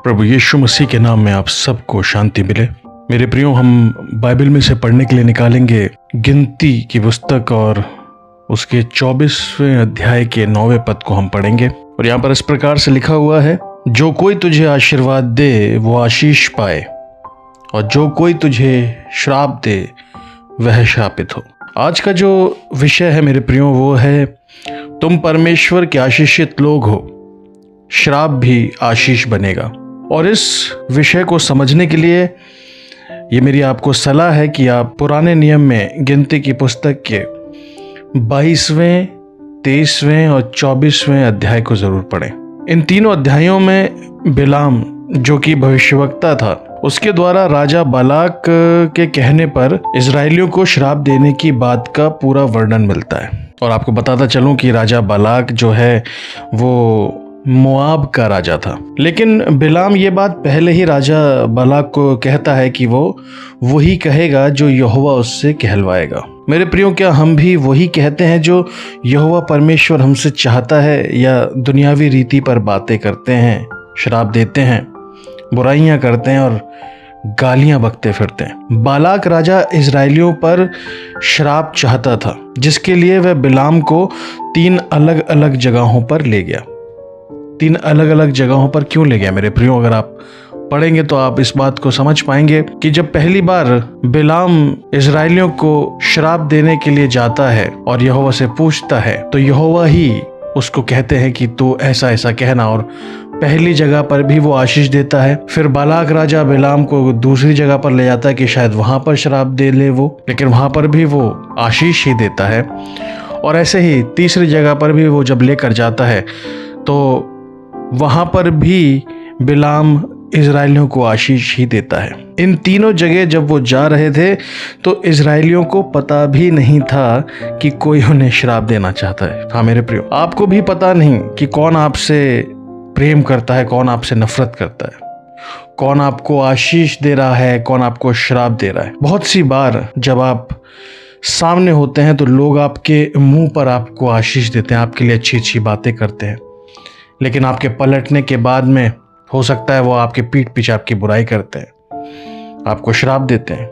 प्रभु यीशु मसीह के नाम में आप सबको शांति मिले। मेरे प्रियो, हम बाइबल में से पढ़ने के लिए निकालेंगे गिनती की पुस्तक और उसके 24वें अध्याय के 9वें पद को हम पढ़ेंगे। और यहाँ पर इस प्रकार से लिखा हुआ है, जो कोई तुझे आशीर्वाद दे वो आशीष पाए, और जो कोई तुझे श्राप दे वह श्रापित हो। आज का जो विषय है मेरे प्रियो वो है, तुम परमेश्वर के आशीषित लोग हो, श्राप भी आशीष बनेगा। और इस विषय को समझने के लिए ये मेरी आपको सलाह है कि आप पुराने नियम में गिनती की पुस्तक के 22वें, 23वें और 24वें अध्याय को जरूर पढ़ें। इन तीनों अध्यायों में बिलाम जो कि भविष्यवक्ता था, उसके द्वारा राजा बालाक के कहने पर इजरायलियों को श्राप देने की बात का पूरा वर्णन मिलता है। और आपको बताता चलूं कि राजा बालाक जो है वो मोआब का राजा था। लेकिन बिलाम ये बात पहले ही राजा बालाक को कहता है कि वो वही कहेगा जो यहोवा उससे कहलवाएगा। मेरे प्रियो, क्या हम भी वही कहते हैं जो यहोवा परमेश्वर हमसे चाहता है, या दुनियावी रीति पर बातें करते हैं, श्राप देते हैं, बुराइयां करते हैं और गालियां बकते फिरते हैं? बालाक राजा इजरायलियों पर श्राप चाहता था, जिसके लिए वह बिलाम को 3 अलग अलग जगहों पर ले गया। 3 अलग अलग जगहों पर क्यों ले गया मेरे प्रियो? अगर आप पढ़ेंगे तो आप इस बात को समझ पाएंगे कि जब पहली बार बिलाम इजरायलियों को श्राप देने के लिए जाता है और यहोवा से पूछता है, तो यहोवा ही उसको कहते हैं कि तू ऐसा ऐसा कहना, और पहली जगह पर भी वो आशीष देता है। फिर बालाक राजा बिलाम को दूसरी जगह पर ले जाता है कि शायद वहां पर श्राप दे ले वो, लेकिन वहां पर भी वो आशीष ही देता है। और ऐसे ही तीसरी जगह पर भी वो जब लेकर जाता है तो वहां पर भी बिलाम इजरायलियों को आशीष ही देता है। इन तीनों जगह जब वो जा रहे थे तो इजरायलियों को पता भी नहीं था कि कोई उन्हें श्राप देना चाहता है। हाँ मेरे प्रियो, आपको भी पता नहीं कि कौन आपसे प्रेम करता है, कौन आपसे नफरत करता है, कौन आपको आशीष दे रहा है, कौन आपको श्राप दे रहा है। बहुत सी बार जब आप सामने होते हैं तो लोग आपके मुंह पर आपको आशीष देते हैं, आपके लिए अच्छी अच्छी बातें करते हैं, लेकिन आपके पलटने के बाद में हो सकता है वो आपके पीठ पीछे आपकी बुराई करते हैं, आपको श्राप देते हैं।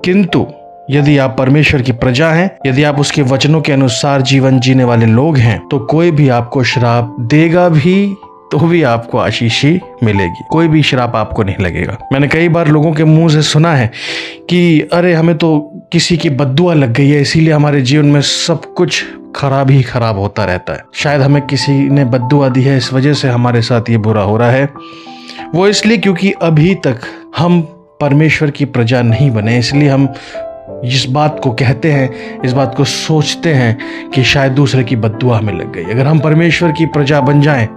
किंतु यदि आप परमेश्वर की प्रजा हैं, यदि आप उसके वचनों के अनुसार जीवन जीने वाले लोग हैं, तो कोई भी आपको श्राप देगा भी तो भी आपको आशीष ही मिलेगी, कोई भी श्राप आपको नहीं लगेगा। मैंने कई बार लोगों के मुंह से सुना है कि अरे हमें तो किसी की बद्दुआ लग गई है, इसीलिए हमारे जीवन में सब कुछ खराब ही खराब होता रहता है। शायद हमें किसी ने बद्दुआ दी है, इस वजह से हमारे साथ ये बुरा हो रहा है। वो इसलिए क्योंकि अभी तक हम परमेश्वर की प्रजा नहीं बने, इसलिए हम इस बात को कहते हैं, इस बात को सोचते हैं कि शायद दूसरे की बद्दुआ हमें लग गई। अगर हम परमेश्वर की प्रजा बन जाएं,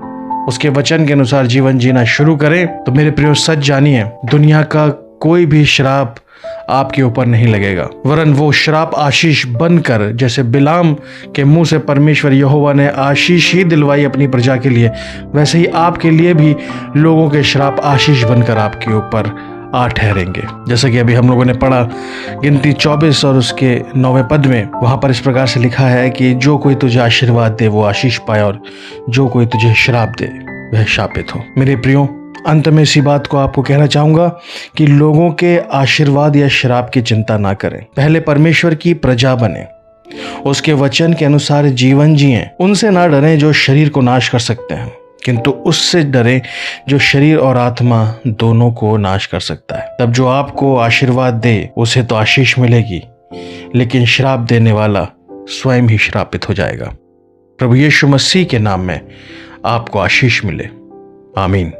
उसके वचन के अनुसार जीवन जीना शुरू करें, तो मेरे प्रियो सच जानिए, दुनिया का कोई भी श्राप आपके ऊपर नहीं लगेगा, वरन वो श्राप आशीष बनकर, जैसे बिलाम के मुंह से परमेश्वर यहोवा ने आशीष ही दिलवाई अपनी प्रजा के लिए, वैसे ही आपके लिए भी लोगों के श्राप आशीष बनकर आपके ऊपर आ ठहरेंगे। जैसे कि अभी हम लोगों ने पढ़ा गिनती 24 और उसके 9वें पद में, वहां पर इस प्रकार से लिखा है कि जो कोई तुझे आशीर्वाद दे वो आशीष पाए, और जो कोई तुझे श्राप दे वह शापित हो। मेरे प्रियो, अंत में इसी बात को आपको कहना चाहूंगा कि लोगों के आशीर्वाद या श्राप की चिंता ना करें, पहले परमेश्वर की प्रजा बने, उसके वचन के अनुसार जीवन जिएं। उनसे ना डरें जो शरीर को नाश कर सकते हैं, किंतु उससे डरें जो शरीर और आत्मा दोनों को नाश कर सकता है। तब जो आपको आशीर्वाद दे उसे तो आशीष मिलेगी, लेकिन श्राप देने वाला स्वयं ही श्रापित हो जाएगा। प्रभु यीशु मसीह के नाम में आपको आशीष मिले। आमीन।